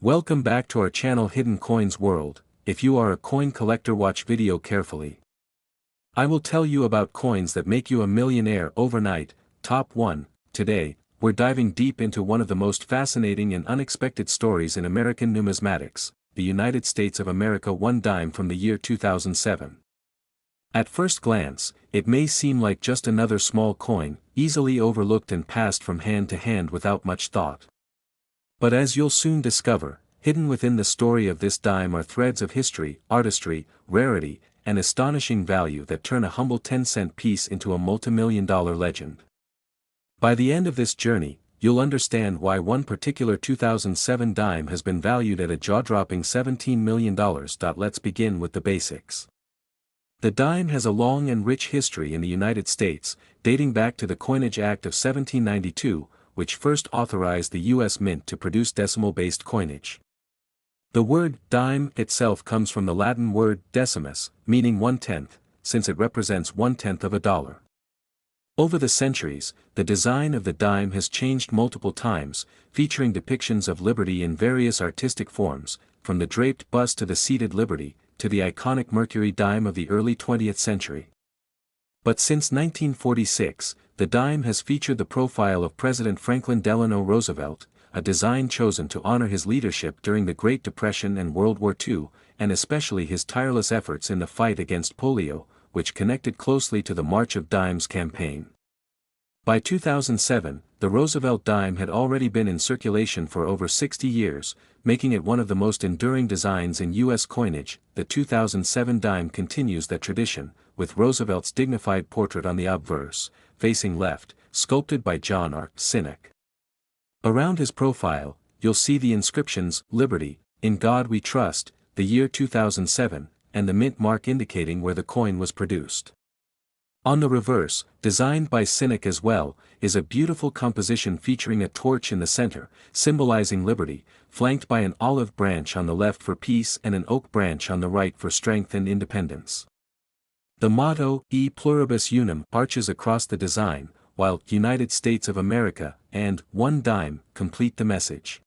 Welcome back to our channel Hidden Coins World. If you are a coin collector, watch video carefully. I will tell you about coins that make you a millionaire overnight. Top 1. Today, we're diving deep into one of the most fascinating and unexpected stories in American numismatics, the United States of America one dime from the year 2007. At first glance, it may seem like just another small coin, easily overlooked and passed from hand to hand without much thought. But as you'll soon discover, hidden within the story of this dime are threads of history, artistry, rarity, and astonishing value that turn a humble 10-cent piece into a multimillion-dollar legend. By the end of this journey, you'll understand why one particular 2007 dime has been valued at a jaw-dropping $17 million. Let's begin with the basics. The dime has a long and rich history in the United States, dating back to the Coinage Act of 1792, which first authorized the U.S. Mint to produce decimal-based coinage. The word dime itself comes from the Latin word decimus, meaning 1/10, since it represents 1/10 of a dollar. Over the centuries, the design of the dime has changed multiple times, featuring depictions of liberty in various artistic forms, from the draped bust to the seated liberty, to the iconic Mercury dime of the early 20th century. But since 1946, the dime has featured the profile of President Franklin Delano Roosevelt, a design chosen to honor his leadership during the Great Depression and World War II, and especially his tireless efforts in the fight against polio, which connected closely to the March of Dimes campaign. By 2007, the Roosevelt dime had already been in circulation for over 60 years, making it one of the most enduring designs in U.S. coinage. The 2007 dime continues that tradition, with Roosevelt's dignified portrait on the obverse, facing left, sculpted by John R. Sinek. Around his profile, you'll see the inscriptions, Liberty, In God We Trust, the year 2007, and the mint mark indicating where the coin was produced. On the reverse, designed by Sinek as well, is a beautiful composition featuring a torch in the center, symbolizing liberty, flanked by an olive branch on the left for peace and an oak branch on the right for strength and independence. The motto, E Pluribus Unum, arches across the design, while United States of America and one dime complete the message.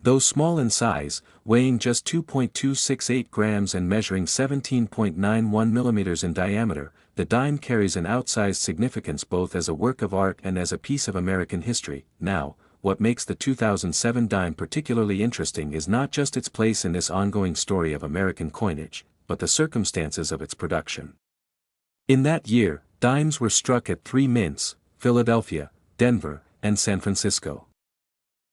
Though small in size, weighing just 2.268 grams and measuring 17.91 millimeters in diameter, the dime carries an outsized significance both as a work of art and as a piece of American history. Now, what makes the 2007 dime particularly interesting is not just its place in this ongoing story of American coinage, but the circumstances of its production. In that year, dimes were struck at 3 mints, Philadelphia, Denver, and San Francisco.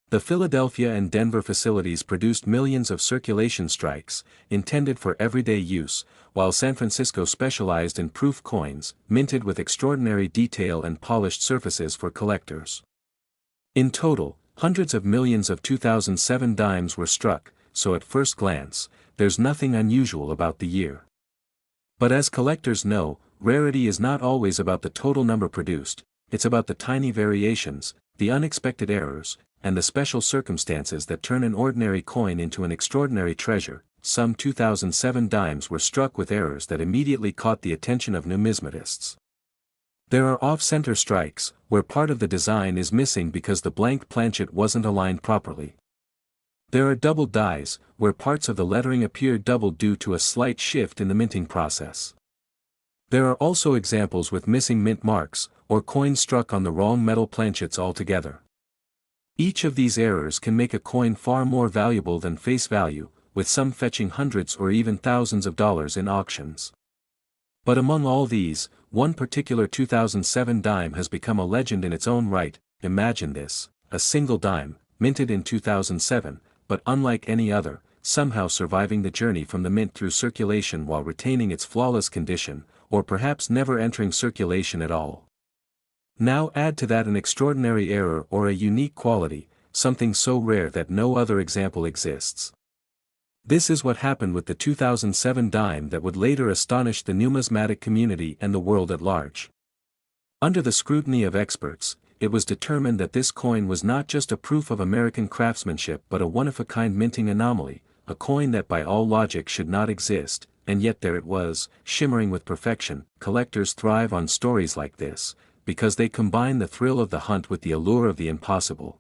The Philadelphia and Denver facilities produced millions of circulation strikes, intended for everyday use, while San Francisco specialized in proof coins, minted with extraordinary detail and polished surfaces for collectors. In total, hundreds of millions of 2007 dimes were struck, so at first glance, there's nothing unusual about the year. But as collectors know, rarity is not always about the total number produced, it's about the tiny variations, the unexpected errors, and the special circumstances that turn an ordinary coin into an extraordinary treasure. Some 2007 dimes were struck with errors that immediately caught the attention of numismatists. There are off-center strikes, where part of the design is missing because the blank planchet wasn't aligned properly. There are double dies, where parts of the lettering appear doubled due to a slight shift in the minting process. There are also examples with missing mint marks, or coins struck on the wrong metal planchets altogether. Each of these errors can make a coin far more valuable than face value, with some fetching hundreds or even thousands of dollars in auctions. But among all these, one particular 2007 dime has become a legend in its own right. Imagine this, a single dime, minted in 2007, but unlike any other, somehow surviving the journey from the mint through circulation while retaining its flawless condition, or perhaps never entering circulation at all. Now add to that an extraordinary error or a unique quality, something so rare that no other example exists. This is what happened with the 2007 dime that would later astonish the numismatic community and the world at large. Under the scrutiny of experts, it was determined that this coin was not just a proof of American craftsmanship but a one-of-a-kind minting anomaly, a coin that by all logic should not exist, and yet there it was, shimmering with perfection. Collectors thrive on stories like this, because they combine the thrill of the hunt with the allure of the impossible.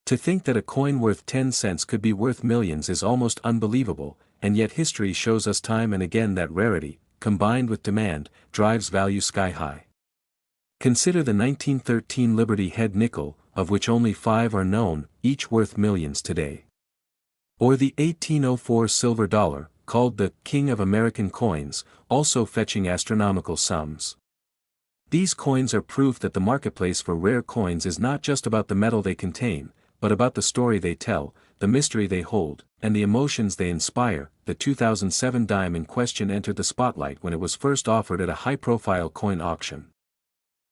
To think that a coin worth 10 cents could be worth millions is almost unbelievable, and yet history shows us time and again that rarity, combined with demand, drives value sky high. Consider the 1913 Liberty Head nickel, of which only 5 are known, each worth millions today. Or the 1804 silver dollar, called the King of American Coins, also fetching astronomical sums. These coins are proof that the marketplace for rare coins is not just about the metal they contain, but about the story they tell, the mystery they hold, and the emotions they inspire. The 2007 dime in question entered the spotlight when it was first offered at a high-profile coin auction.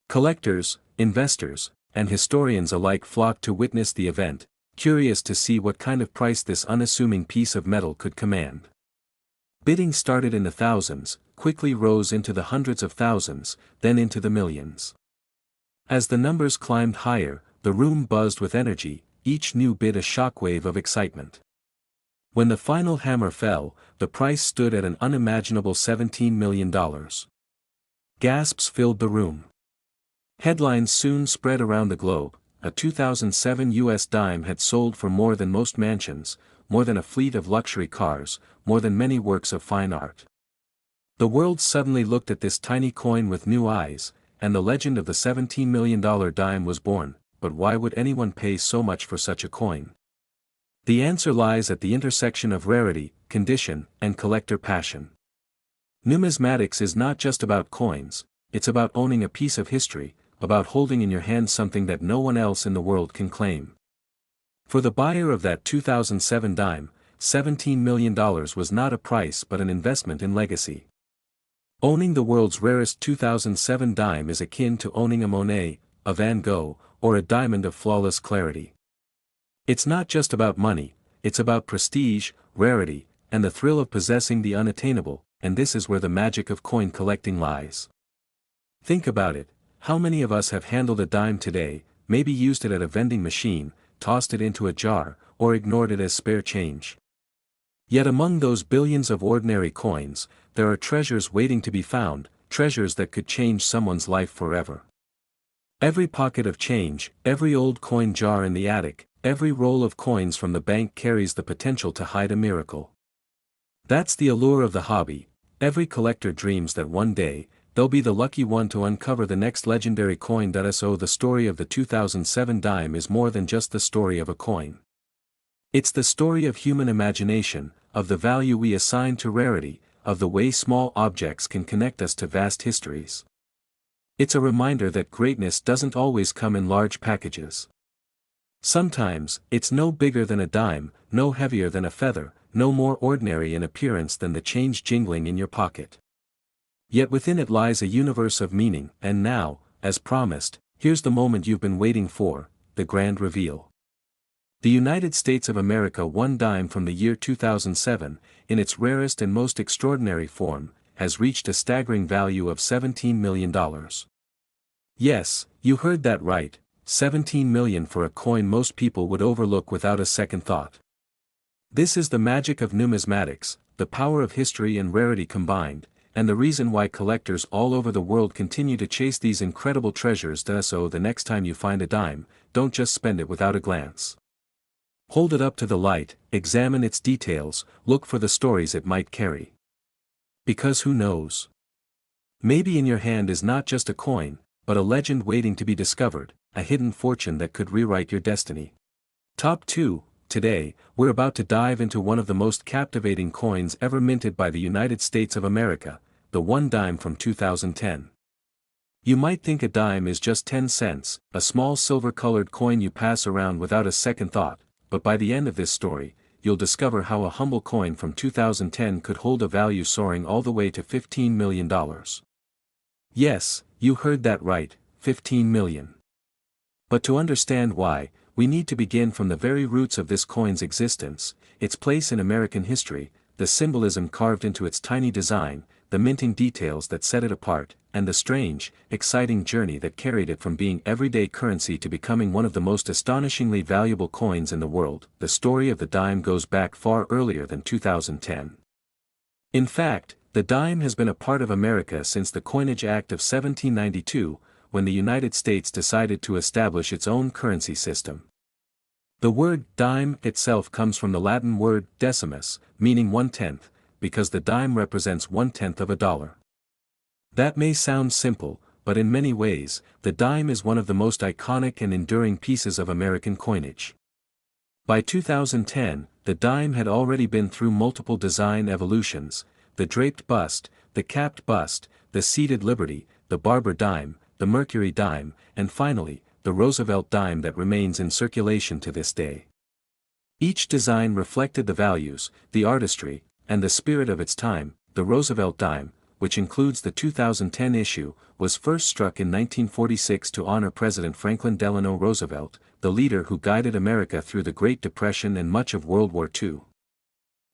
Collectors, investors, and historians alike flocked to witness the event, curious to see what kind of price this unassuming piece of metal could command. Bidding started in the thousands, quickly rose into the hundreds of thousands, then into the millions. As the numbers climbed higher, the room buzzed with energy, each new bid a shockwave of excitement. When the final hammer fell, the price stood at an unimaginable $17 million. Gasps filled the room. Headlines soon spread around the globe. A 2007 U.S. dime had sold for more than most mansions, more than a fleet of luxury cars, more than many works of fine art. The world suddenly looked at this tiny coin with new eyes, and the legend of the $17 million dime was born. But why would anyone pay so much for such a coin? The answer lies at the intersection of rarity, condition, and collector passion. Numismatics is not just about coins, it's about owning a piece of history, about holding in your hand something that no one else in the world can claim. For the buyer of that 2007 dime, $17 million was not a price but an investment in legacy. Owning the world's rarest 2007 dime is akin to owning a Monet, a Van Gogh, or a diamond of flawless clarity. It's not just about money, it's about prestige, rarity, and the thrill of possessing the unattainable, and this is where the magic of coin collecting lies. Think about it, how many of us have handled a dime today, maybe used it at a vending machine, tossed it into a jar, or ignored it as spare change? Yet among those billions of ordinary coins, there are treasures waiting to be found, treasures that could change someone's life forever. Every pocket of change, every old coin jar in the attic, every roll of coins from the bank carries the potential to hide a miracle. That's the allure of the hobby. Every collector dreams that one day, they'll be the lucky one to uncover the next legendary coin. So the story of the 2007 dime is more than just the story of a coin. It's the story of human imagination, of the value we assign to rarity, of the way small objects can connect us to vast histories. It's a reminder that greatness doesn't always come in large packages. Sometimes, it's no bigger than a dime, no heavier than a feather, no more ordinary in appearance than the change jingling in your pocket. Yet within it lies a universe of meaning, and now, as promised, here's the moment you've been waiting for, the grand reveal. The United States of America one dime from the year 2007, in its rarest and most extraordinary form, has reached a staggering value of $17 million. Yes, you heard that right, $17 million for a coin most people would overlook without a second thought. This is the magic of numismatics, the power of history and rarity combined, and the reason why collectors all over the world continue to chase these incredible treasures. So the next time you find a dime, don't just spend it without a glance. Hold it up to the light, examine its details, look for the stories it might carry. Because who knows? Maybe in your hand is not just a coin, but a legend waiting to be discovered, a hidden fortune that could rewrite your destiny. Top 2. Today, we're about to dive into one of the most captivating coins ever minted by the United States of America, the one dime from 2010. You might think a dime is just 10 cents, a small silver-colored coin you pass around without a second thought, but by the end of this story, you'll discover how a humble coin from 2010 could hold a value soaring all the way to $15 million. Yes, you heard that right, 15 million. But to understand why, we need to begin from the very roots of this coin's existence, its place in American history, the symbolism carved into its tiny design, the minting details that set it apart, and the strange, exciting journey that carried it from being everyday currency to becoming one of the most astonishingly valuable coins in the world. The story of the dime goes back far earlier than 2010. In fact, the dime has been a part of America since the Coinage Act of 1792, when the United States decided to establish its own currency system. The word dime itself comes from the Latin word decimus, meaning 1/10, because the dime represents 1/10 of a dollar. That may sound simple, but in many ways, the dime is one of the most iconic and enduring pieces of American coinage. By 2010, the dime had already been through multiple design evolutions: the draped bust, the capped bust, the seated liberty, the barber dime, the mercury dime, and finally, the Roosevelt dime that remains in circulation to this day. Each design reflected the values, the artistry, and the spirit of its time. The Roosevelt dime, which includes the 2010 issue, was first struck in 1946 to honor President Franklin Delano Roosevelt, the leader who guided America through the Great Depression and much of World War II.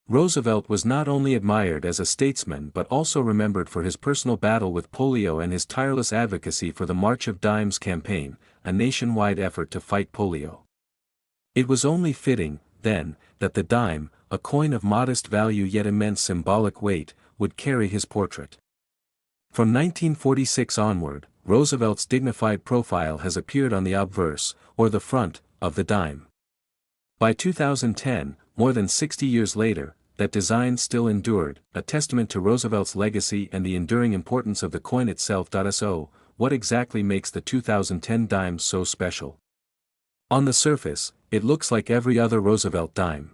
Roosevelt was not only admired as a statesman but also remembered for his personal battle with polio and his tireless advocacy for the March of Dimes campaign, a nationwide effort to fight polio. It was only fitting, then, that the dime, a coin of modest value yet immense symbolic weight, would carry his portrait. From 1946 onward, Roosevelt's dignified profile has appeared on the obverse, or the front, of the dime. By 2010, more than 60 years later, that design still endured, a testament to Roosevelt's legacy and the enduring importance of the coin itself. So, what exactly makes the 2010 dime so special? On the surface, it looks like every other Roosevelt dime.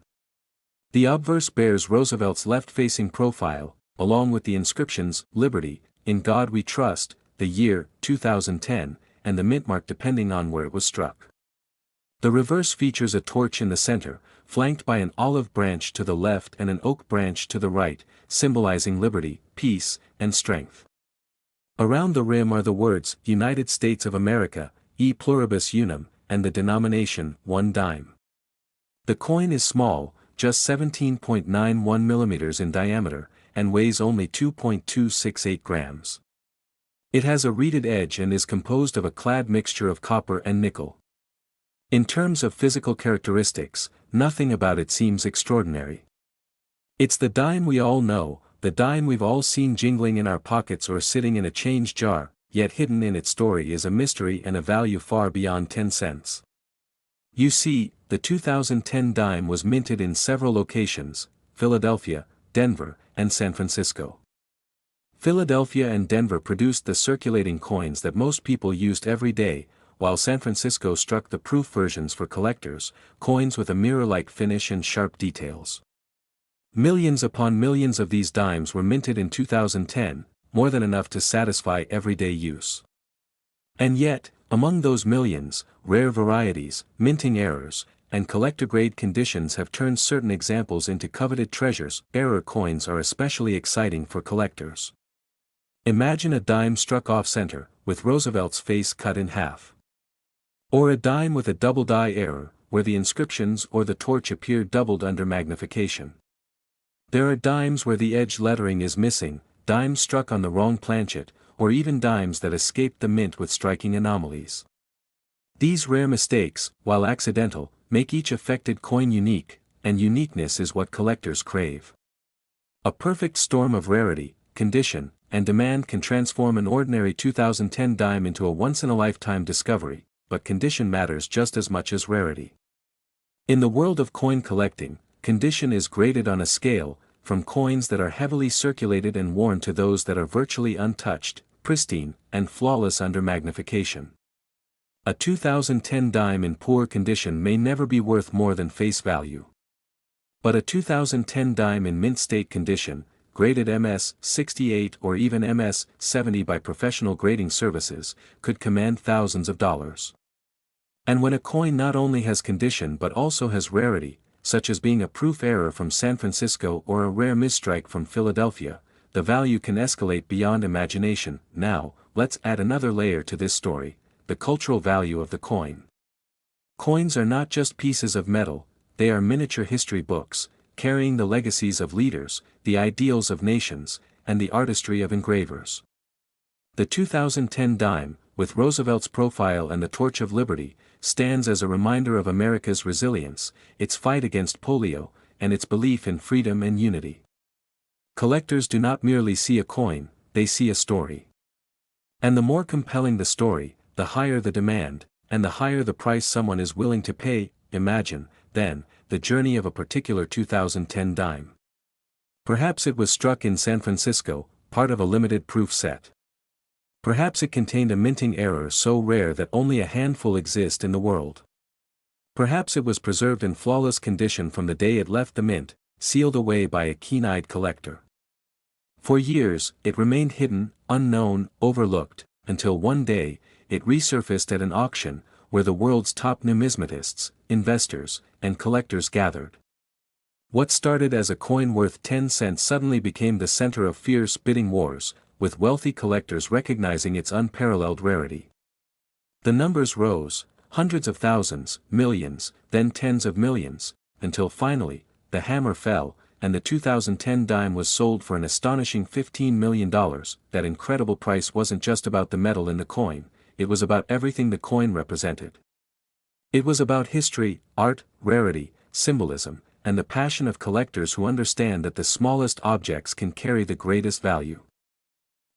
The obverse bears Roosevelt's left-facing profile, along with the inscriptions, Liberty, In God We Trust, the year, 2010, and the mint mark depending on where it was struck. The reverse features a torch in the center, flanked by an olive branch to the left and an oak branch to the right, symbolizing liberty, peace, and strength. Around the rim are the words, United States of America, E pluribus unum, and the denomination, 1 dime. The coin is small, just 17.91 millimeters in diameter, and weighs only 2.268 grams. It has a reeded edge and is composed of a clad mixture of copper and nickel. In terms of physical characteristics, nothing about it seems extraordinary. It's the dime we all know, the dime we've all seen jingling in our pockets or sitting in a change jar, yet hidden in its story is a mystery and a value far beyond 10 cents. You see, the 2010 dime was minted in several locations: Philadelphia, Denver, and San Francisco. Philadelphia and Denver produced the circulating coins that most people used every day, while San Francisco struck the proof versions for collectors, coins with a mirror-like finish and sharp details. Millions upon millions of these dimes were minted in 2010, more than enough to satisfy everyday use. And yet, among those millions, rare varieties, minting errors, and collector-grade conditions have turned certain examples into coveted treasures. Error coins are especially exciting for collectors. Imagine a dime struck off-center, with Roosevelt's face cut in half. Or a dime with a double die error, where the inscriptions or the torch appear doubled under magnification. There are dimes where the edge lettering is missing, dimes struck on the wrong planchet, or even dimes that escaped the mint with striking anomalies. These rare mistakes, while accidental, make each affected coin unique, and uniqueness is what collectors crave. A perfect storm of rarity, condition, and demand can transform an ordinary 2010 dime into a once-in-a-lifetime discovery, but condition matters just as much as rarity. In the world of coin collecting, condition is graded on a scale, from coins that are heavily circulated and worn to those that are virtually untouched, pristine, and flawless under magnification. A 2010 dime in poor condition may never be worth more than face value. But a 2010 dime in mint state condition, graded MS 68 or even MS 70 by professional grading services, could command thousands of dollars. And when a coin not only has condition but also has rarity, such as being a proof error from San Francisco or a rare misstrike from Philadelphia, the value can escalate beyond imagination. Now, let's add another layer to this story: the cultural value of the coin. Coins are not just pieces of metal, they are miniature history books, carrying the legacies of leaders, the ideals of nations, and the artistry of engravers. The 2010 dime, with Roosevelt's profile and the Torch of Liberty, stands as a reminder of America's resilience, its fight against polio, and its belief in freedom and unity. Collectors do not merely see a coin, they see a story. And the more compelling the story, the higher the demand, and the higher the price someone is willing to pay. imagine, then, the journey of a particular 2010 dime. Perhaps it was struck in San Francisco, part of a limited proof set. Perhaps it contained a minting error so rare that only a handful exist in the world. Perhaps it was preserved in flawless condition from the day it left the mint, sealed away by a keen-eyed collector. For years, it remained hidden, unknown, overlooked, until one day, it resurfaced at an auction, where the world's top numismatists, investors, and collectors gathered. What started as a coin worth 10 cents suddenly became the center of fierce bidding wars, with wealthy collectors recognizing its unparalleled rarity. The numbers rose, hundreds of thousands, millions, then tens of millions, until finally, the hammer fell, and the 2010 dime was sold for an astonishing $15 million. That incredible price wasn't just about the metal in the coin, it was about everything the coin represented. It was about history, art, rarity, symbolism, and the passion of collectors who understand that the smallest objects can carry the greatest value.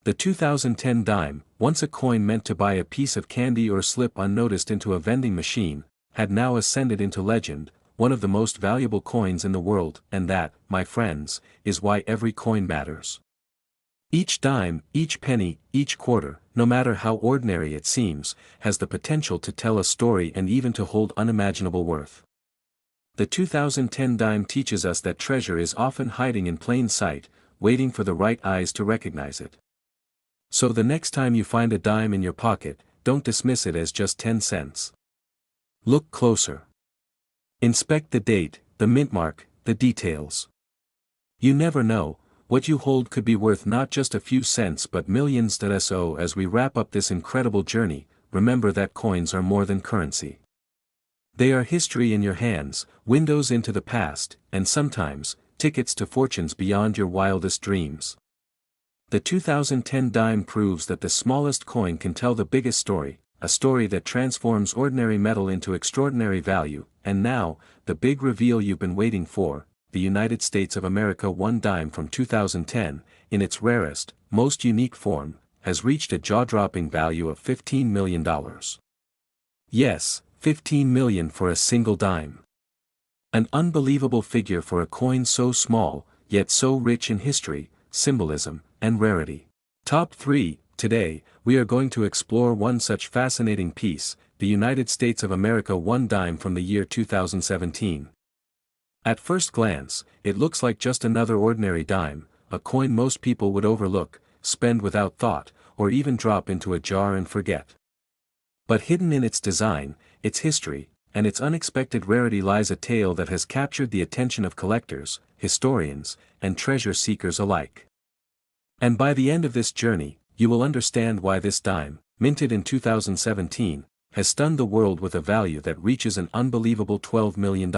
The 2010 dime, once a coin meant to buy a piece of candy or slip unnoticed into a vending machine, had now ascended into legend, one of the most valuable coins in the world, and that, my friends, is why every coin matters. Each dime, each penny, each quarter, no matter how ordinary it seems, has the potential to tell a story and even to hold unimaginable worth. The 2010 dime teaches us that treasure is often hiding in plain sight, waiting for the right eyes to recognize it. So the next time you find a dime in your pocket, don't dismiss it as just 10 cents. Look closer. Inspect the date, the mint mark, the details. You never know, what you hold could be worth not just a few cents but millions. So as we wrap up this incredible journey, remember that coins are more than currency. They are history in your hands, windows into the past, and sometimes, tickets to fortunes beyond your wildest dreams. The 2010 dime proves that the smallest coin can tell the biggest story, a story that transforms ordinary metal into extraordinary value. And now, the big reveal you've been waiting for, the United States of America 1 dime from 2010, in its rarest, most unique form, has reached a jaw-dropping value of $15 million. Yes, $15 million for a single dime. An unbelievable figure for a coin so small, yet so rich in history, symbolism, and rarity. Top 3, today, we are going to explore one such fascinating piece, the United States of America 1 dime from the year 2017. At first glance, it looks like just another ordinary dime, a coin most people would overlook, spend without thought, or even drop into a jar and forget. But hidden in its design, its history, and its unexpected rarity lies a tale that has captured the attention of collectors, historians, and treasure seekers alike. And by the end of this journey, you will understand why this dime, minted in 2017, has stunned the world with a value that reaches an unbelievable $12 million.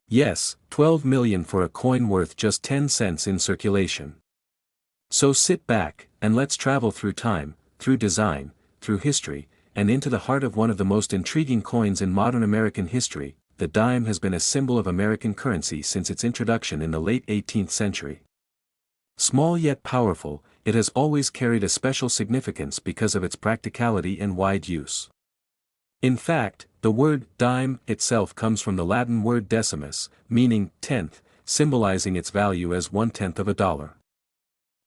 Yes, $12 million for a coin worth just 10 cents in circulation. So sit back, and let's travel through time, through design, through history, and into the heart of one of the most intriguing coins in modern American history. The dime has been a symbol of American currency since its introduction in the late 18th century. Small yet powerful, it has always carried a special significance because of its practicality and wide use. In fact, the word dime itself comes from the Latin word decimus, meaning tenth, symbolizing its value as 1/10 of a dollar.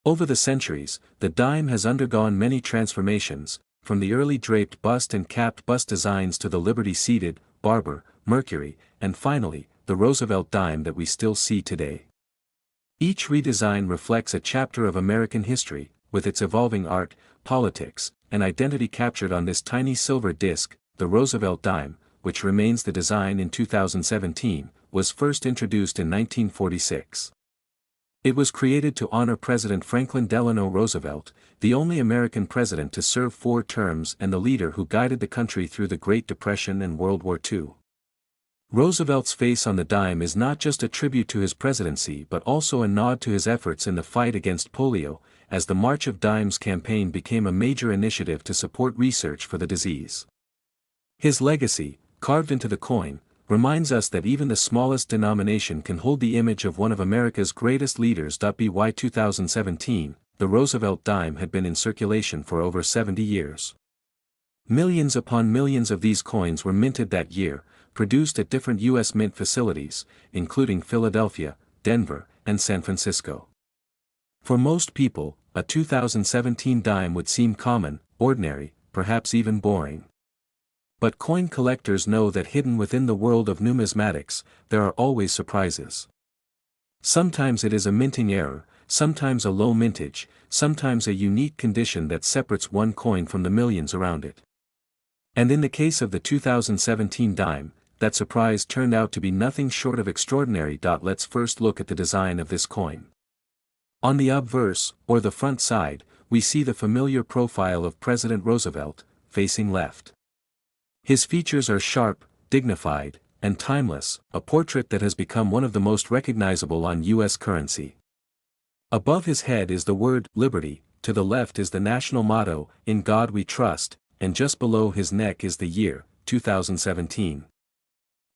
Over the centuries, the dime has undergone many transformations, from the early draped bust and capped bust designs to the Liberty-seated, Barber, Mercury, and finally, the Roosevelt dime that we still see today. Each redesign reflects a chapter of American history, with its evolving art, politics, and identity captured on this tiny silver disc. The Roosevelt dime, which remains the design in 2017, was first introduced in 1946. It was created to honor President Franklin Delano Roosevelt, the only American president to serve 4 terms and the leader who guided the country through the Great Depression and World War II. Roosevelt's face on the dime is not just a tribute to his presidency but also a nod to his efforts in the fight against polio, as the March of Dimes campaign became a major initiative to support research for the disease. His legacy, carved into the coin, reminds us that even the smallest denomination can hold the image of one of America's greatest leaders. By 2017, the Roosevelt dime had been in circulation for over 70 years. Millions upon millions of these coins were minted that year, produced at different U.S. mint facilities, including Philadelphia, Denver, and San Francisco. For most people, a 2017 dime would seem common, ordinary, perhaps even boring. But coin collectors know that hidden within the world of numismatics, there are always surprises. Sometimes it is a minting error, sometimes a low mintage, sometimes a unique condition that separates one coin from the millions around it. And in the case of the 2017 dime, that surprise turned out to be nothing short of extraordinary. Let's first look at the design of this coin. On the obverse, or the front side, we see the familiar profile of President Roosevelt, facing left. His features are sharp, dignified, and timeless, a portrait that has become one of the most recognizable on U.S. currency. Above his head is the word "Liberty," to the left is the national motto, "In God We Trust," and just below his neck is the year, 2017.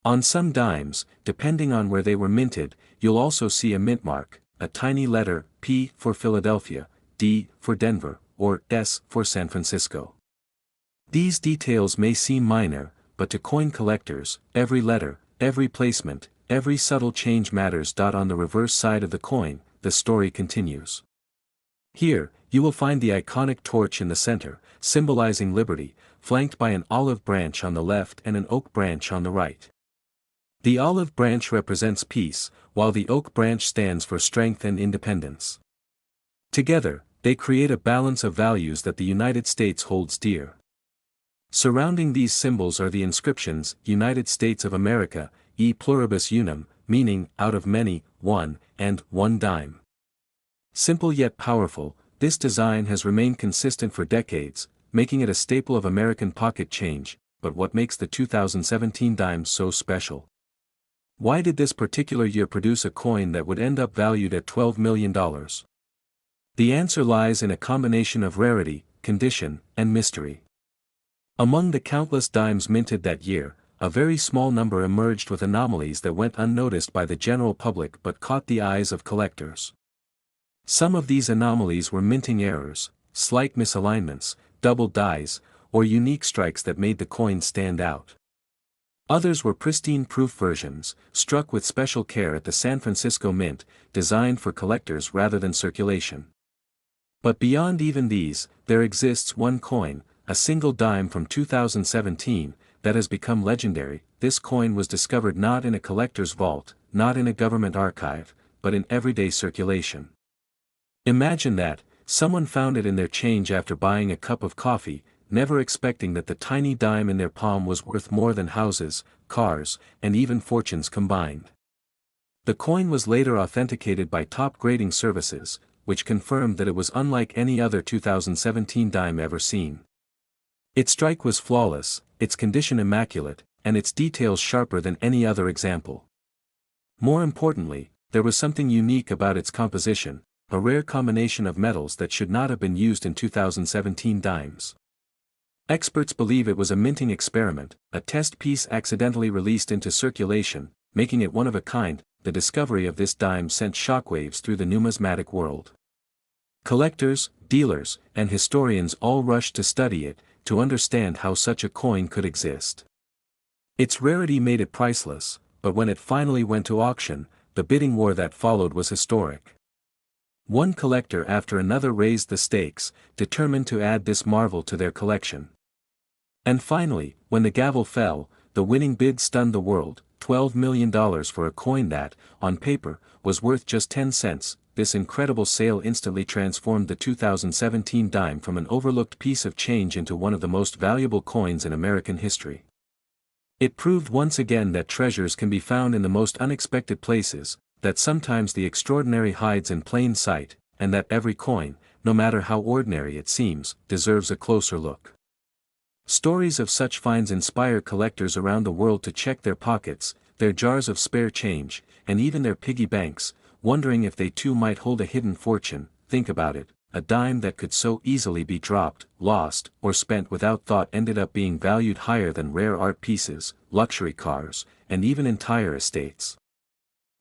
On some dimes, depending on where they were minted, you'll also see a mint mark, a tiny letter, P for Philadelphia, D for Denver, or S for San Francisco. These details may seem minor, but to coin collectors, every letter, every placement, every subtle change matters. On the reverse side of the coin, the story continues. Here, you will find the iconic torch in the center, symbolizing liberty, flanked by an olive branch on the left and an oak branch on the right. The olive branch represents peace, while the oak branch stands for strength and independence. Together, they create a balance of values that the United States holds dear. Surrounding these symbols are the inscriptions, United States of America, e pluribus unum, meaning, out of many, one, and one dime. Simple yet powerful, this design has remained consistent for decades, making it a staple of American pocket change. But what makes the 2017 dime so special? Why did this particular year produce a coin that would end up valued at $12 million? The answer lies in a combination of rarity, condition, and mystery. Among the countless dimes minted that year, a very small number emerged with anomalies that went unnoticed by the general public but caught the eyes of collectors. Some of these anomalies were minting errors, slight misalignments, double dies, or unique strikes that made the coin stand out. Others were pristine proof versions, struck with special care at the San Francisco Mint, designed for collectors rather than circulation. But beyond even these, there exists one coin, a single dime from 2017, that has become legendary. This coin was discovered not in a collector's vault, not in a government archive, but in everyday circulation. Imagine that, someone found it in their change after buying a cup of coffee, never expecting that the tiny dime in their palm was worth more than houses, cars, and even fortunes combined. The coin was later authenticated by top grading services, which confirmed that it was unlike any other 2017 dime ever seen. Its strike was flawless, its condition immaculate, and its details sharper than any other example. More importantly, there was something unique about its composition, a rare combination of metals that should not have been used in 2017 dimes. Experts believe it was a minting experiment, a test piece accidentally released into circulation, making it one of a kind. The discovery of this dime sent shockwaves through the numismatic world. Collectors, dealers, and historians all rushed to study it, to understand how such a coin could exist. Its rarity made it priceless, but when it finally went to auction, the bidding war that followed was historic. One collector after another raised the stakes, determined to add this marvel to their collection. And finally, when the gavel fell, the winning bid stunned the world, $12 million for a coin that, on paper, was worth just 10 cents. This incredible sale instantly transformed the 2017 dime from an overlooked piece of change into one of the most valuable coins in American history. It proved once again that treasures can be found in the most unexpected places, that sometimes the extraordinary hides in plain sight, and that every coin, no matter how ordinary it seems, deserves a closer look. Stories of such finds inspire collectors around the world to check their pockets, their jars of spare change, and even their piggy banks, wondering if they too might hold a hidden fortune. Think about it, a dime that could so easily be dropped, lost, or spent without thought ended up being valued higher than rare art pieces, luxury cars, and even entire estates.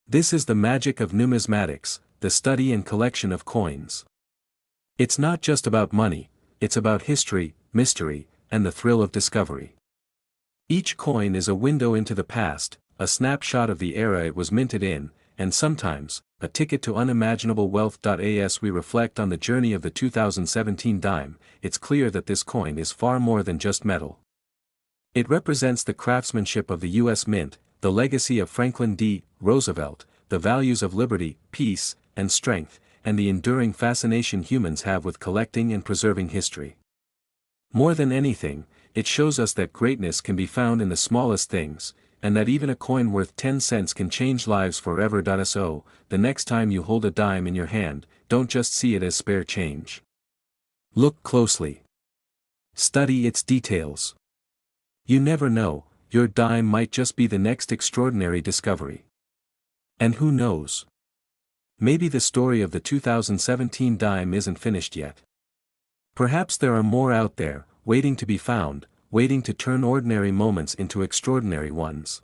This is the magic of numismatics, the study and collection of coins. It's not just about money, it's about history, mystery, and the thrill of discovery. Each coin is a window into the past, a snapshot of the era it was minted in, and sometimes, a ticket to unimaginable wealth. As we reflect on the journey of the 2017 dime, it's clear that this coin is far more than just metal. It represents the craftsmanship of the U.S. Mint, the legacy of Franklin D. Roosevelt, the values of liberty, peace, and strength, and the enduring fascination humans have with collecting and preserving history. More than anything, it shows us that greatness can be found in the smallest things, and that even a coin worth 10 cents can change lives forever. So, the next time you hold a dime in your hand, don't just see it as spare change. Look closely. Study its details. You never know, your dime might just be the next extraordinary discovery. And who knows? Maybe the story of the 2017 dime isn't finished yet. Perhaps there are more out there, waiting to be found, waiting to turn ordinary moments into extraordinary ones.